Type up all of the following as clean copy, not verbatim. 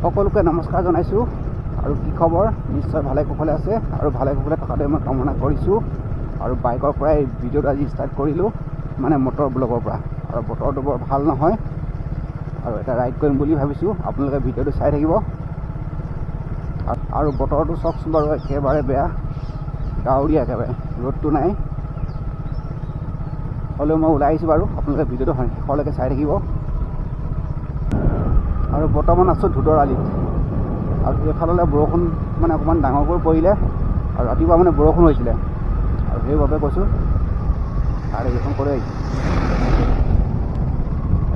সকলোকে নমস্কাৰ জনাইছোঁ আৰু কি খবৰ নিশ্চয় ভালে কুশলে আছে আৰু ভালে কুশলে থকাটো মই কামনা কৰিছোঁ আৰু বাইকৰ পৰাই ভিডিঅ'টো আজি ষ্টাৰ্ট কৰিলোঁ মানে মটৰ ব্লগৰ পৰা আৰু বতৰটো বৰ ভাল নহয় আৰু এটা ৰাইড কৰিম বুলি ভাবিছোঁ আপোনালোকে ভিডিঅ'টো চাই থাকিব আৰু বতৰটো চাওকচোন বাৰু একেবাৰে বেয়া ডাৱৰীয়া একেবাৰে ৰ'দটো নাই হ'লেও মই ওলাই আহিছোঁ বাৰু আপোনালোকে ভিডিঅ'টো শেষলৈকে চাই থাকিব আৰু বৰ্তমান আছোঁ ধুদৰ আলিত আৰু এইফাললৈ বৰষুণ মানে অকণমান ডাঙৰকৈ পৰিলে আৰু ৰাতিপুৱা মানে বৰষুণ হৈছিলে আৰু সেইবাবে কৈছোঁ আৰু এইখন কৰি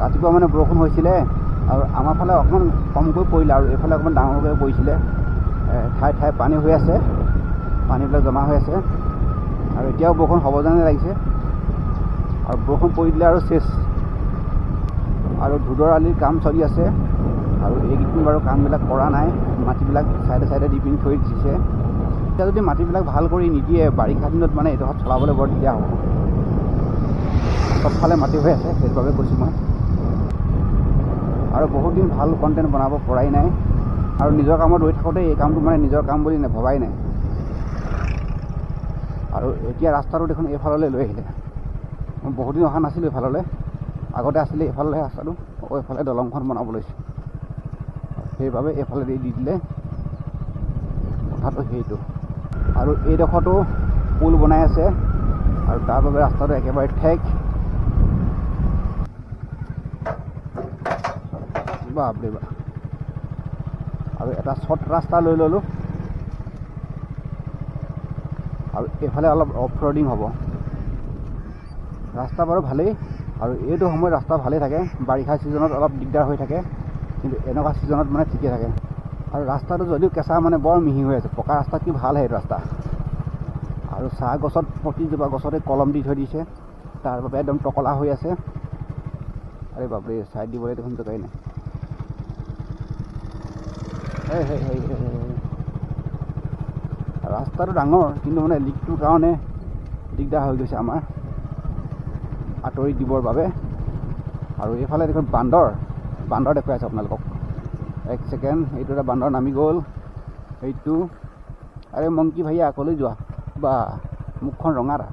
ৰাতিপুৱা মানে বৰষুণ হৈছিলে আৰু আমাৰ ফালে অকণমান কমকৈ পৰিলে আৰু এইফালে অকণমান ডাঙৰকৈ পৰিছিলে ঠাই ঠাই পানী হৈ আছে পানীবিলাক জমা হৈ আছে আৰু এতিয়াও বৰষুণ হ'ব যেনে লাগিছে আৰু বৰষুণ পৰি দিলে আৰু চেচ আৰু ধুদৰ আলিৰ কাম চলি আছে আৰু এইকেইদিন বাৰু কামবিলাক কৰা নাই মাটিবিলাক চাইডে চাইডে দি পিনি থৈ দিছে এতিয়া যদি মাটিবিলাক ভাল কৰি নিদিয়ে বাৰিষা দিনত মানে এইডোখৰত চলাবলৈ বৰ দিগদাৰ হ'ব চবফালে মাটি হৈ আছে সেইবাবে কৈছোঁ মই আৰু বহুত দিন ভাল কণ্টেণ্ট বনাব পৰাই নাই আৰু নিজৰ কামত ৰৈ থাকোঁতে এই কামটো মানে নিজৰ কাম বুলি ভবাই নাই আৰু এতিয়া ৰাস্তাটো দেখোন এইফাললৈ লৈ আহিলে মই বহুত দিন অহা নাছিলোঁ এইফাললৈ আগতে আছিলে এইফালে ৰাস্তাটো আকৌ এইফালে দলংখন বনাব লৈছোঁ সেইবাবে এইফালে দি দিলে কথাটো সেইটো আৰু এইডোখৰতো পুল বনাই আছে আৰু তাৰ বাবে ৰাস্তাটো একেবাৰে ঠেক বাপৰে বাপ আৰু এটা শ্বৰ্ট ৰাস্তা লৈ ল'লোঁ আৰু এইফালে অলপ অফ ৰ'ডিং হ'ব ৰাস্তা বাৰু ভালেই আৰু এইটো সময়ত ৰাস্তা ভালেই থাকে বাৰিষা ছিজনত অলপ দিগদাৰ হৈ থাকে কিন্তু এনেকুৱা ছিজনত মানে ঠিকে থাকে আৰু ৰাস্তাটো যদিও কেঁচা মানে বৰ মিহি হৈ আছে পকা ৰাস্তা কি ভাল সেইটো ৰাস্তা আৰু চাহ গছত প্ৰতিজোপা গছতে কলম দি থৈ দিছে তাৰ বাবে একদম টকলা হৈ আছে আৰে বাপৰে ছাইড দিবলৈ দেখোন জেগাই নাই ৰাস্তাটো ডাঙৰ কিন্তু মানে লিকটোৰ কাৰণে দিগদাৰ হৈ গৈছে আমাৰ আঁতৰি দিবৰ বাবে আৰু এইফালে দেখোন বান্দৰ দেখুৱাই আছে আপোনালোকক এক ছেকেণ্ড এইটো এটা বান্দৰ নামি গ'ল এইটো আৰে মংকি ভাইয়া ক'লৈ যোৱা বা মুখখন ৰঙা এটা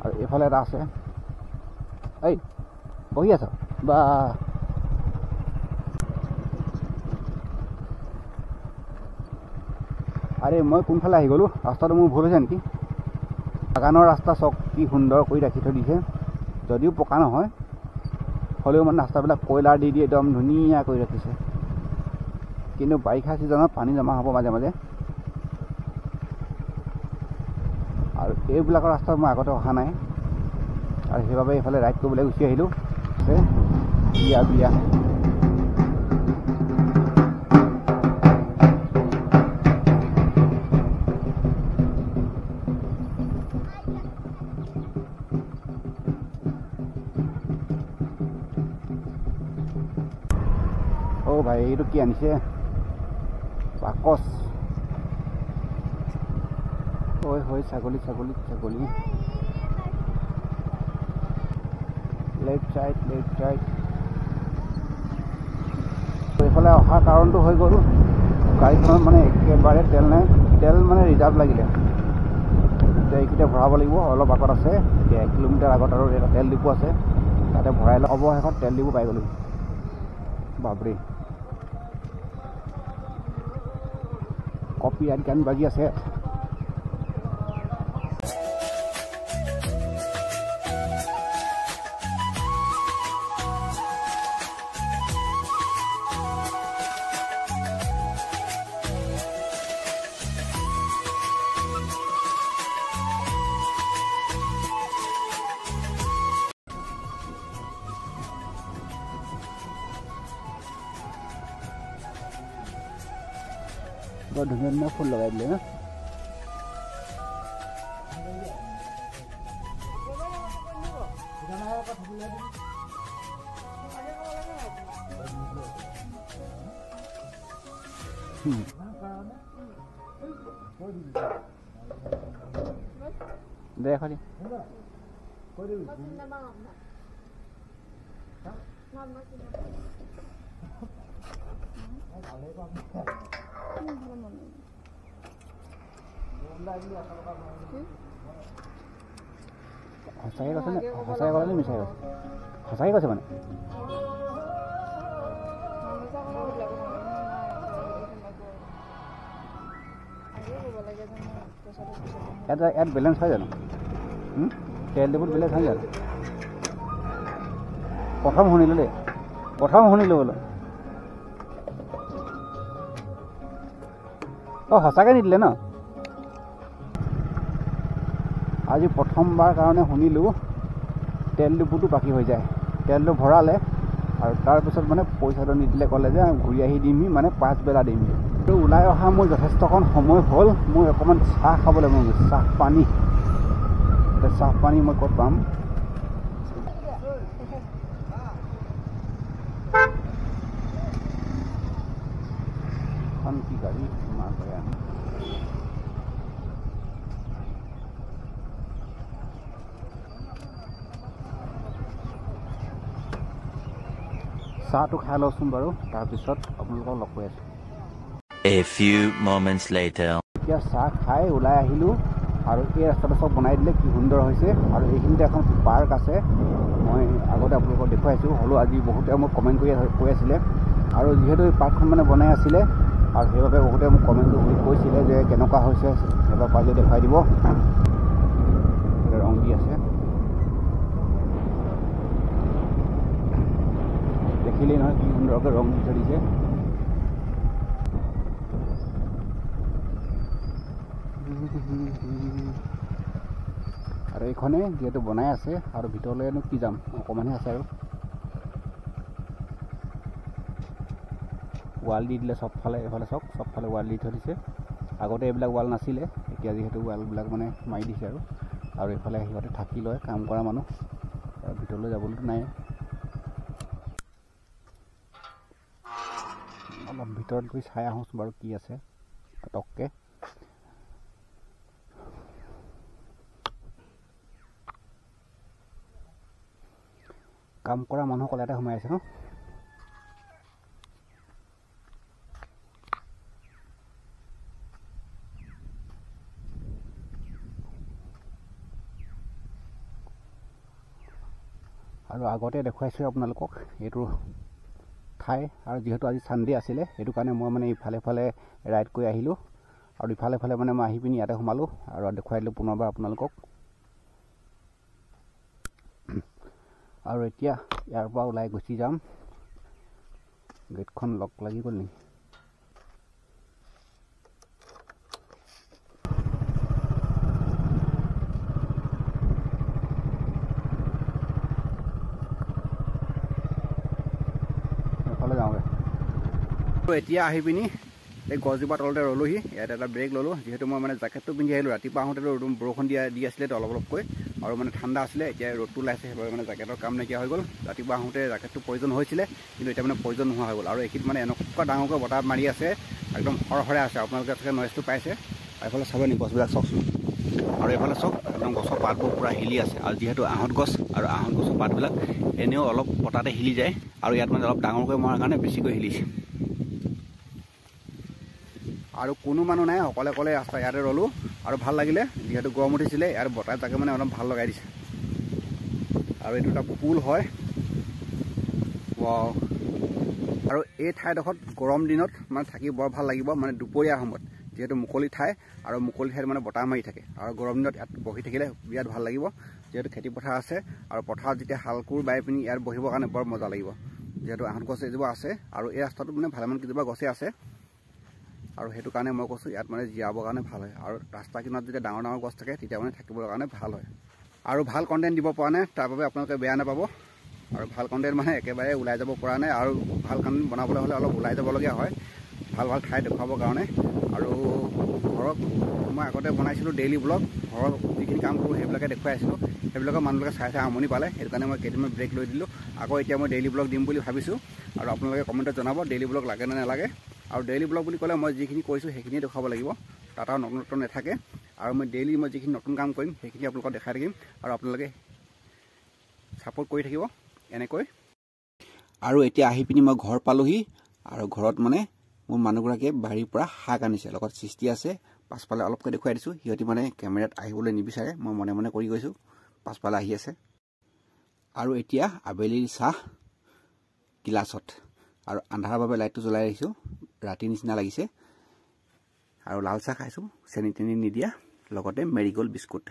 আৰু এইফালে এটা আছে এই বহি আছ বা আৰে মই কোনফালে আহি গ'লোঁ ৰাস্তাটো মোৰ ভুল হৈছে নেকি বাগানৰ ৰাস্তা চক কি সুন্দৰ কৰি ৰাখি থৈ দিছে যদিও পকা নহয় হ'লেও মানে ৰাস্তাবিলাক কয়লাৰ দি একদম ধুনীয়া কৰি ৰাখিছে কিন্তু বাৰিষা ছিজনত পানী জমা হ'ব মাজে মাজে আৰু এইবিলাকৰ ৰাস্তাত মই আগতে অহা নাই আৰু সেইবাবে এইফালে ৰাইড কৰিবলৈ গুচি আহিলোঁ বিয়া ভাই এইটো কি আনিছে বাকচ হয় ছাগলী লেফ্ট চাইড এইফালে অহা কাৰণটো হৈ গ'ল গাড়ীখনত মানে একেবাৰে তেল মানে ৰিজাৰ্ভ লাগিলে এতিয়া এইকেইটা ভৰাব লাগিব অলপ আগত আছে এতিয়া 1 কিলোমিটাৰ আগত আৰু এটা তেল ডিপু আছে তাতে ভৰাই লৈ অৱশেষত তেল ডিপু পাই গ'লোঁ বাপৰে কপি গান বাজি আছে বৰ ধুনীয়া ফুল লগাই দিলে ন দে খালি সঁচাকৈ কৈছে নে সঁচাকৈ ক'লে নে মিছাই কৈছে সঁচাকৈ কৈছে মানে ইয়াত বেলেঞ্চ হয় জানো তেল ডিপুত বেলেঞ্চ হয় জানো প্ৰথম শুনিলোঁ দেই বোলো অঁ সঁচাকৈ নিদিলে ন আজি প্ৰথমবাৰ কাৰণে শুনিলোঁ তেল ডিপুটো বাকী হৈ যায় তেলটো ভৰালে আৰু তাৰপিছত মানে পইচাটো নিদিলে ক'লে যে ঘূৰি আহি দিমহি মানে 5 বেলা দিমহি তো ওলাই অহা মোৰ যথেষ্টকণ সময় হ'ল মোৰ অকণমান চাহ খাবলৈ মন গৈছে চাহ পানী মই ক'ত পাম এখন কি গাড়ী মাৰ কৰে আমি চাহটো খাই লওঁচোন বাৰু তাৰপিছত আপোনালোকক লগ কৰি আছোঁ A few moments later. এতিয়া চাহ খাই ওলাই আহিলোঁ আৰু এই ৰাস্তাটো চব বনাই দিলে কি সুন্দৰ হৈছে আৰু এইখিনিতে এখন পাৰ্ক আছে মই আগতে আপোনালোকক দেখুৱাইছোঁ হ'লেও আজি বহুতে মোক কমেণ্ট কৈ আছিলে আৰু যিহেতু এই পাৰ্কখন মানে বনাই আছিলে আৰু সেইবাবে বহুতে মোক কমেণ্ট কৰি কৈছিলে যে কেনেকুৱা হৈছে এবাৰ পাৰিলে দেখুৱাই দিব ৰং দি আছে দেখিলেই নহয় কি সুন্দৰকৈ ৰং দি থৈ দিছে আৰু এইখনে যিহেতু বনাই আছে আৰু ভিতৰলৈনো কি যাম অকণমানহে আছে আৰু ৱাল দি দিলে চবফালে এইফালে চবফালে ৱাল দি থৈ দিছে আগতে এইবিলাক ৱাল নাছিলে এতিয়া যিহেতু ৱালবিলাক মানে মাৰি দিছে আৰু এইফালে সিহঁতে থাকি লয় কাম কৰা মানুহ আৰু ভিতৰলৈ যাবলৈতো নাই অলপ ভিতৰত গৈ চাই আহোঁচোন বাৰু কি আছে পটককৈ কাম কৰা মানুহ কলাতে সোমাই আছে ন আৰু আগতে দেখুৱাইছোঁ আপোনালোকক এইটো ঠাই আৰু যিহেতু আজি ছানডে আছিলে সেইটো কাৰণে মই মানে ইফালে ৰাইড কৰি আহিলোঁ আৰু ইফালে মানে মই আহি পিনি ইয়াতে সোমালোঁ আৰু দেখুৱাই দিলোঁ পুনৰবাৰ আপোনালোকক আৰু এতিয়া ইয়াৰ পৰা ওলাই গুচি যাম গেটখন লক লাগি গ'ল নেকি এফালে যাওঁগৈ এতিয়া আহি পিনি এই গছজোপা তলতে ৰ'লোহি ইয়াতে এটা ব্ৰেক ল'লোঁ যিহেতু মই মানে জেকেটটো পিন্ধি আহিলোঁ ৰাতিপুৱা আহোঁতেতো বৰষুণ দি আছিলে অলপকৈ আৰু মানে ঠাণ্ডা আছিলে এতিয়া ৰ'দটো ওলাইছে সেইবাবে মানে জেকেটৰ কাম নাইকিয়া হৈ গ'ল ৰাতিপুৱা আহোঁতে জেকেটটো প্ৰয়োজন হৈছিলে কিন্তু এতিয়া মানে প্ৰয়োজন নোহোৱা হৈ গ'ল আৰু এইখিনিত মানে এনেকুৱা ডাঙৰকৈ বতাহ মাৰি আছে একদম সৰহৰে আছে আপোনালোকে চাগে নইজটো পাইছে এইফালে চাব নি গছবিলাক চাওকচোন আৰু এইফালে চাওক একদম গছৰ পাতবোৰ পূৰা হিলি আছে আৰু যিহেতু আহঁত গছ আৰু আহঁত গছৰ পাতবিলাক এনেও অলপ বতাহতে হিলি যায় আৰু ইয়াত মানে অলপ ডাঙৰকৈ মৰাৰ কাৰণে বেছিকৈ হিলিছে আৰু কোনো মানুহ নাই অকলে ৰাস্তা ইয়াতে ৰ'লোঁ আৰু ভাল লাগিলে যিহেতু গৰম উঠিছিলে ইয়াৰ বতাহ তাকে মানে অলপ ভাল লগাই দিছে আৰু এইটো এটা পুল হয় আৰু এই ঠাইডোখৰত গৰম দিনত মানে থাকি বৰ ভাল লাগিব মানে দুপৰীয়া সময়ত যিহেতু মুকলি ঠাই আৰু মুকলি ঠাইত মানে বতাহ মাৰি থাকে আৰু গৰম দিনত ইয়াত বহি থাকিলে বিৰাট ভাল লাগিব যিহেতু খেতি পথাৰ আছে আৰু পথাৰত যেতিয়া হাল কোৰ বাই পিনি ইয়াত বহিবৰ কাৰণে বৰ মজা লাগিব যিহেতু আহঁত গছ এজোপা আছে আৰু এই ৰাস্তাটোত মানে ভালেমান কেইজোপা গছে আছে আৰু সেইটো কাৰণে মই কৈছোঁ ইয়াত মানে জীয়াবৰ কাৰণে ভাল হয় আৰু ৰাস্তা কিনাৰত যেতিয়া ডাঙৰ গছ থাকে তেতিয়া মানে থাকিবৰ কাৰণে ভাল হয় আৰু ভাল কণ্টেণ্ট দিব পৰা নাই তাৰ বাবে আপোনালোকে বেয়া নাপাব আৰু ভাল কণ্টেণ্ট মানে একেবাৰে ওলাই যাব পৰা নাই আৰু ভাল কণ্টেণ্ট বনাবলৈ হ'লে অলপ ওলাই যাবলগীয়া হয় ভাল ঠাই দেখুৱাবৰ কাৰণে আৰু ঘৰত মই আগতে বনাইছিলোঁ ডেইলি ব্লগ ঘৰত যিখিনি কাম কৰোঁ সেইবিলাকে দেখুৱাই আছিলোঁ সেইবিলাকৰ মানুহবিলাকে চাই আমনি পালে সেইটো কাৰণে মই কেইদিনমান ব্ৰেক লৈ দিলোঁ আকৌ এতিয়া মই ডেইলি ব্লগ দিম বুলি ভাবিছোঁ আৰু আপোনালোকে কমেণ্টত জনাব ডেইলি ব্লগ লাগে নে নালাগে আৰু ডেইলি ব্লগ বুলি ক'লে মই যিখিনি কৰিছোঁ সেইখিনিয়ে দেখুৱাব লাগিব তাত আৰু নতুন নাথাকে আৰু মই ডেইলি মই যিখিনি নতুন কাম কৰিম সেইখিনি আপোনালোকক দেখাই থাকিম আৰু আপোনালোকে ছাপোৰ্ট কৰি থাকিব এনেকৈ আৰু এতিয়া আহি পিনি মই ঘৰ পালোহি আৰু ঘৰত মানে মোৰ মানুহগৰাকীয়ে বাৰীৰ পৰা শাক আনিছে, লগত সৃষ্টি আছে। পাছফালে অলপকৈ দেখুৱাই দিছোঁ, সিহঁতি মানে কেমেৰাত আহিবলৈ নিবিচাৰে, মই মনে মনে কৰি গৈছোঁ। পাছফালে আহি আছে। আৰু এতিয়া আবেলিৰ চাহ গিলাচত, আৰু আন্ধাৰৰ বাবে লাইটটো জ্বলাই ৰাখিছোঁ, ৰাতি নিচিনা লাগিছে। আৰু লাল চাহ খাইছোঁ, চেনি তেনি নিদিয়া, লগতে মেৰিগ'ল্ড বিস্কুট।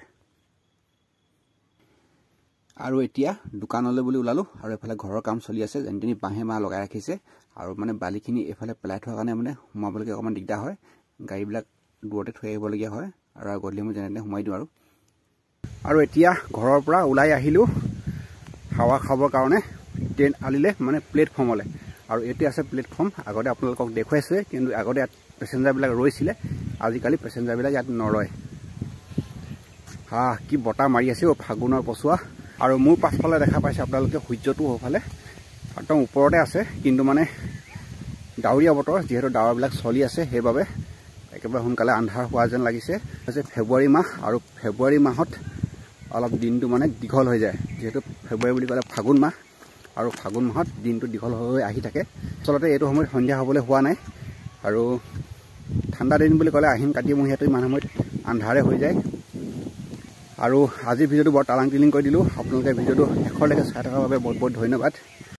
আৰু এতিয়া দোকানলৈ বুলি ওলালোঁ, আৰু এফালে ঘৰৰ কাম চলি আছে, যেনি তেনি বাঁহে মাহ লগাই ৰাখিছে। আৰু মানে বালিখিনি এইফালে পেলাই থোৱাৰ কাৰণে মানে সোমাবলৈকে অকণমান দিগদাৰ হয়, গাড়ীবিলাক দূৰতে থৈ আহিবলগীয়া হয়। আৰু গধূলি মই যেনে তেনে সোমাই দিওঁ। আৰু এতিয়া ঘৰৰ পৰা ওলাই আহিলোঁ হাৱা খাবৰ কাৰণে ট্ৰেইন আলিলে, মানে প্লেটফৰ্মলৈ। আৰু এইটো আছে প্লেটফৰ্ম, আগতে আপোনালোকক দেখুৱাইছোৱে, কিন্তু আগতে ইয়াত পেচেঞ্জাৰবিলাক ৰৈছিলে, আজিকালি পেচেঞ্জাৰবিলাক ইয়াত নৰয়। কি বতাহ মাৰি আছে ফাগুনৰ পচোৱা। আৰু মোৰ পাছফালে দেখা পাইছে আপোনালোকে সূৰ্যটো সৌফালে একদম ওপৰতে আছে, কিন্তু মানে ডাৱৰীয়া বতৰ, যিহেতু ডাৱৰবিলাক চলি আছে, সেইবাবে একেবাৰে সোনকালে আন্ধাৰ হোৱা যেন লাগিছে। ফেব্ৰুৱাৰী মাহ, আৰু ফেব্ৰুৱাৰী মাহত অলপ দিনটো মানে দীঘল হৈ যায়, যিহেতু ফেব্ৰুৱাৰী বুলি ক'লে ফাগুন মাহ, আৰু ফাগুন মাহত দিনটো দীঘল হৈ আহি থাকে। আচলতে এইটো সময়ত সন্ধিয়া হ'বলৈ হোৱা নাই, আৰু ঠাণ্ডা দিন বুলি ক'লে আহিন কাতিমহীয়াটো ইমান সময়ত আন্ধাৰে হৈ যায়। আৰু আজিৰ ভিডিঅ'টো বৰ টালাং টিলিং কৰি দিলোঁ। আপোনালোকে ভিডিঅ'টো শেষলৈকে চাই থকাৰ বাবে বহুত বহুত ধন্যবাদ।